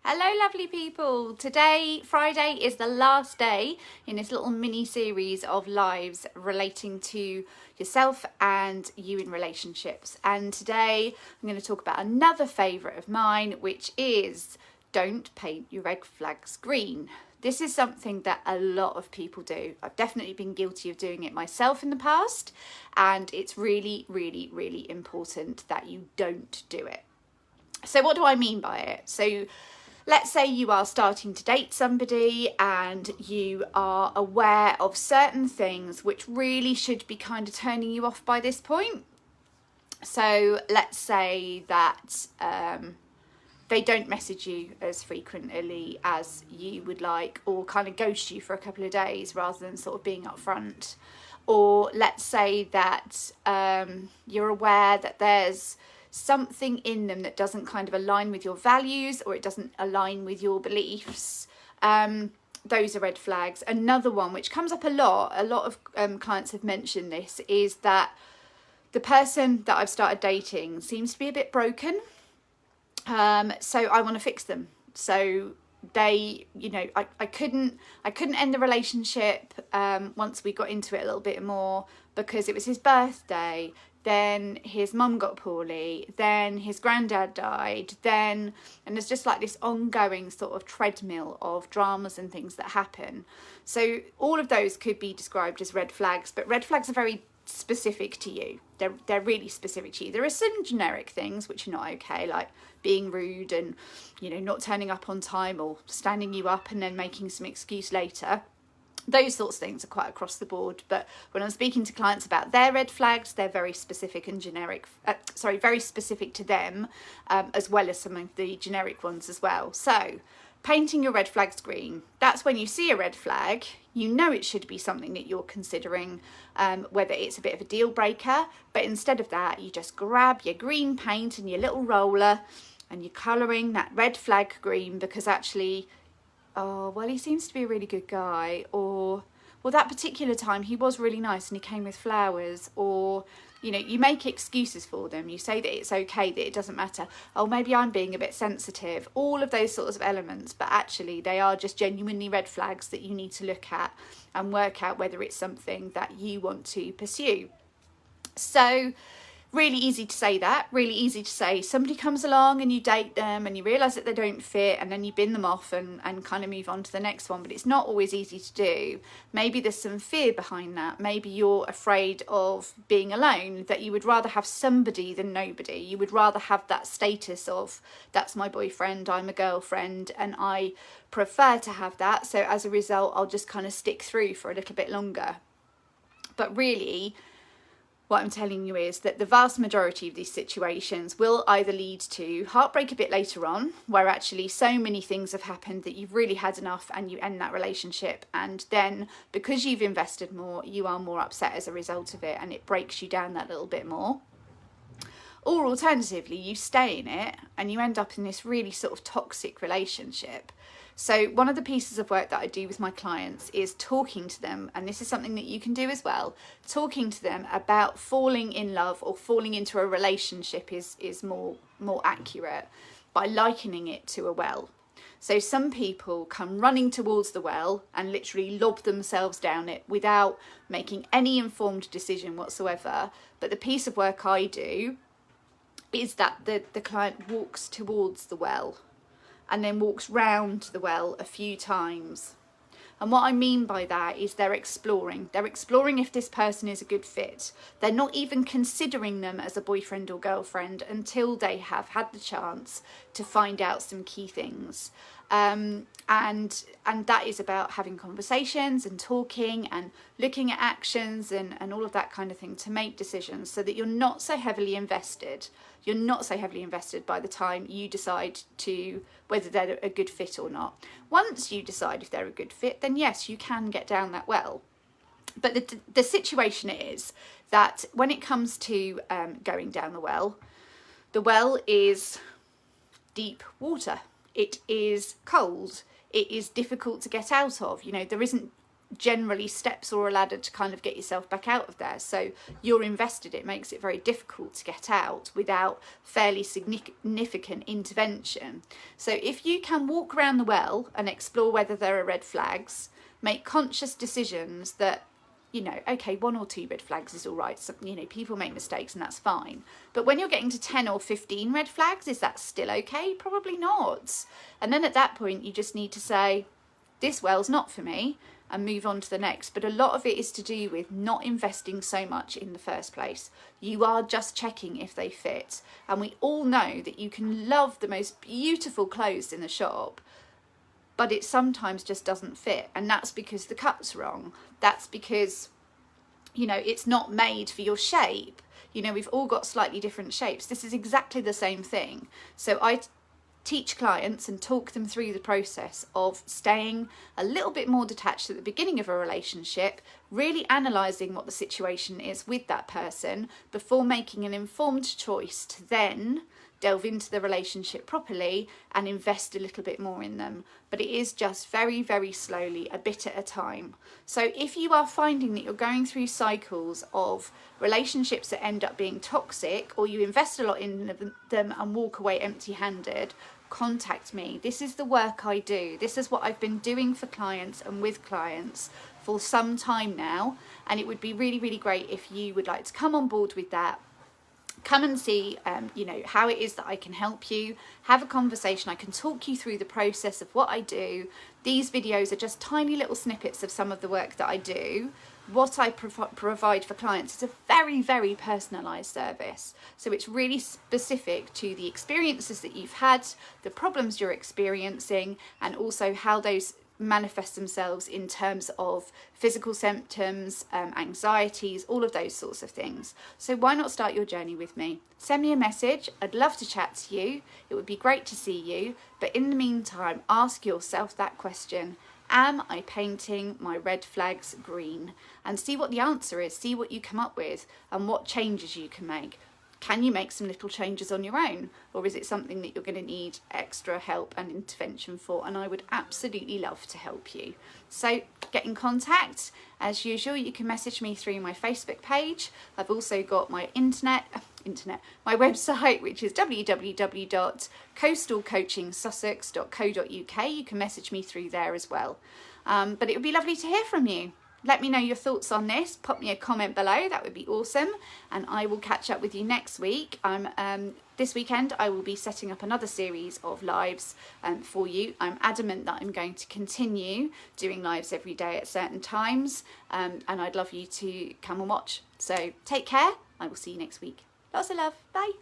Hello lovely people. Today, Friday, is the last day in this little mini series of lives relating to yourself and you in relationships. And today I'm going to talk about another favourite of mine, which is don't paint your red flags green. This is something that a lot of people do. I've definitely been guilty of doing it myself in the past, and it's really, really, really important that you don't do it. So what do I mean by it? So let's say you are starting to date somebody and you are aware of certain things which really should be kind of turning you off by this point. So let's say that they don't message you as frequently as you would like, or kind of ghost you for a couple of days rather than sort of being upfront. Or let's say that you're aware that there's something in them that doesn't kind of align with your values, or it doesn't align with your beliefs. Those are red flags. Another one which comes up a lot of clients have mentioned this, is that the person that I've started dating seems to be a bit broken. So I want to fix them. So they, I couldn't end the relationship once we got into it a little bit more, because it was his birthday, then his mum got poorly, then his granddad died, and there's just like this ongoing sort of treadmill of dramas and things that happen. So all of those could be described as red flags, but red flags are very specific to you. They're really specific to you. There are some generic things which are not okay, like being rude and not turning up on time, or standing you up and then making some excuse later. Those sorts of things are quite across the board, but when I'm speaking to clients about their red flags, they're very specific and generic, very specific to them, as well as some of the generic ones as well. So painting your red flags green, that's when you see a red flag, it should be something that you're considering, whether it's a bit of a deal breaker, but instead of that, you just grab your green paint and your little roller and you're colouring that red flag green, because actually, oh, well, he seems to be a really good guy, or, well, that particular time he was really nice and he came with flowers, or, you make excuses for them. You say that it's okay, that it doesn't matter. Oh, maybe I'm being a bit sensitive. All of those sorts of elements, but actually they are just genuinely red flags that you need to look at and work out whether it's something that you want to pursue. So really easy to say that, really easy to say somebody comes along and you date them and you realise that they don't fit, and then you bin them off and kind of move on to the next one. But it's not always easy to do. Maybe there's some fear behind that. Maybe you're afraid of being alone, that you would rather have somebody than nobody. You would rather have that status of, that's my boyfriend, I'm a girlfriend, and I prefer to have that. So as a result, I'll just kind of stick through for a little bit longer. But really, what I'm telling you is that the vast majority of these situations will either lead to heartbreak a bit later on, where actually so many things have happened that you've really had enough and you end that relationship, and then because you've invested more, you are more upset as a result of it, and it breaks you down that little bit more. Or alternatively, you stay in it and you end up in this really sort of toxic relationship. So one of the pieces of work that I do with my clients is talking to them, and this is something that you can do as well, talking to them about falling in love or falling into a relationship is more accurate, by likening it to a well. So some people come running towards the well and literally lob themselves down it without making any informed decision whatsoever. But the piece of work I do is that the client walks towards the well and then walks round the well a few times. And what I mean by that is they're exploring. They're exploring if this person is a good fit. They're not even considering them as a boyfriend or girlfriend until they have had the chance to find out some key things. And that is about having conversations and talking and looking at actions and all of that kind of thing to make decisions, so that you're not so heavily invested. You're not so heavily invested by the time you decide to whether they're a good fit or not. Once you decide if they're a good fit, then yes, you can get down that well. But the situation is that when it comes to going down the well is deep water. It is cold. It is difficult to get out of. There isn't generally steps or a ladder to kind of get yourself back out of there. So you're invested. It makes it very difficult to get out without fairly significant intervention. So if you can walk around the well and explore whether there are red flags, make conscious decisions that, you know, okay, 1 or 2 red flags is all right. So, you know, people make mistakes and that's fine. But when you're getting to 10 or 15 red flags, is that still okay? Probably not. And then at that point, you just need to say, this well's not for me, and move on to the next. But a lot of it is to do with not investing so much in the first place. You are just checking if they fit. And we all know that you can love the most beautiful clothes in the shop, but it sometimes just doesn't fit. And that's because the cut's wrong. That's because, you know, it's not made for your shape. You know, we've all got slightly different shapes. This is exactly the same thing. So I teach clients and talk them through the process of staying a little bit more detached at the beginning of a relationship, really analysing what the situation is with that person before making an informed choice to then delve into the relationship properly and invest a little bit more in them. But it is just very, very slowly, a bit at a time. So if you are finding that you're going through cycles of relationships that end up being toxic, or you invest a lot in them and walk away empty-handed, contact me. This is the work I do. This is what I've been doing for clients and with clients for some time now. And it would be really, really great if you would like to come on board with that. Come and see, you know, how it is that I can help you. Have a conversation. I can talk you through the process of what I do. These videos are just tiny little snippets of some of the work that I do. What I provide for clients is a very, very personalised service. So it's really specific to the experiences that you've had, the problems you're experiencing, and also how those manifest themselves in terms of physical symptoms, anxieties, all of those sorts of things. So why not start your journey with me? Send me a message. I'd love to chat to you. It would be great to see you. But in the meantime, ask yourself that question: am I painting my red flags green? And see what the answer is. See what you come up with and what changes you can make. Can you make some little changes on your own, or is it something that you're going to need extra help and intervention for? And I would absolutely love to help you. So get in contact. As usual, you can message me through my Facebook page. I've also got my my website, which is www.coastalcoachingsussex.co.uk. You can message me through there as well. But it would be lovely to hear from you. Let me know your thoughts on this. Pop me a comment below. That would be awesome. And I will catch up with you next week. This weekend, I will be setting up another series of lives for you. I'm adamant that I'm going to continue doing lives every day at certain times. And I'd love you to come and watch. So take care. I will see you next week. Lots of love. Bye.